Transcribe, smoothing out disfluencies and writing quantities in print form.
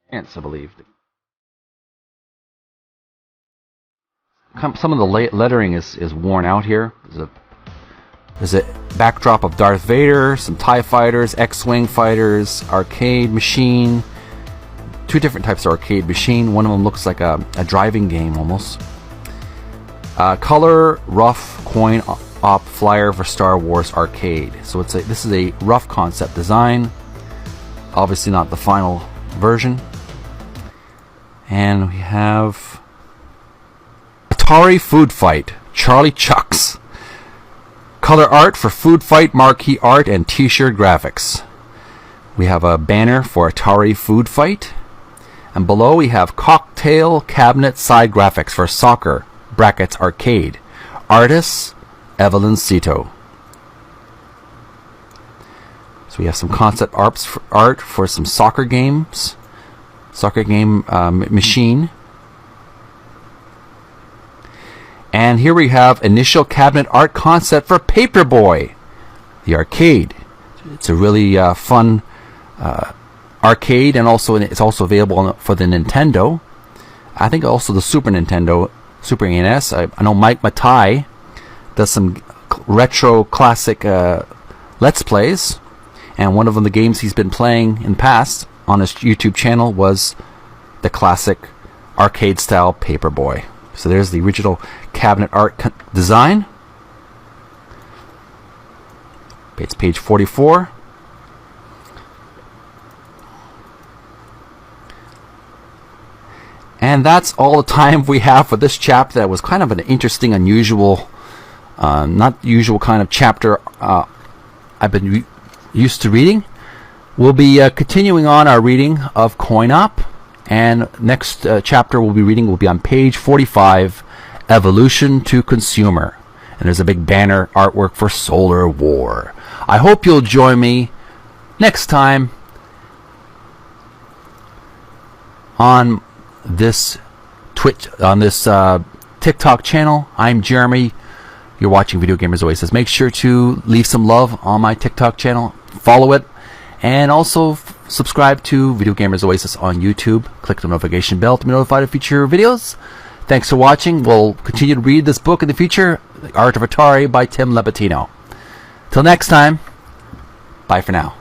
France, I believe. Some of the lettering is worn out here. There's a backdrop of Darth Vader, some TIE fighters, X-Wing fighters, arcade machine. Two different types of arcade machine. One of them looks like a driving game almost. Color rough coin op flyer for Star Wars arcade. So this is a rough concept design. Obviously not the final version. And we have Atari Food Fight, Charlie Chucks. Color art for Food Fight, marquee art, and t-shirt graphics. We have a banner for Atari Food Fight. And below we have cocktail cabinet side graphics for soccer, brackets arcade. Artists, Evelyn Cito. So we have some concept art for some soccer games. Soccer game machine. And here we have initial cabinet art concept for Paperboy, the arcade. It's a really fun arcade, and it's also available for the Nintendo. I think also the Super Nintendo, Super NES. I know Mike Matai does some retro classic Let's Plays, and one of the games he's been playing in the past on his YouTube channel was the classic arcade style Paperboy. So there's the original cabinet art design. It's page 44. And that's all the time we have for this chapter. That was kind of an interesting, unusual, not usual kind of chapter I've been used to reading. We'll be continuing on our reading of Coin Op. And next chapter we'll be on page 45, Evolution to Consumer. And there's a big banner artwork for Solar War. I hope you'll join me next time on this TikTok channel. I'm Jeremy. You're watching Video Gamers Oasis. Make sure to leave some love on my TikTok channel. Follow it. And also subscribe to Video Gamers Oasis on YouTube. Click the notification bell to be notified of future videos. Thanks for watching. We'll continue to read this book in the future, The Art of Atari by Tim Lapetino. Till next time, bye for now.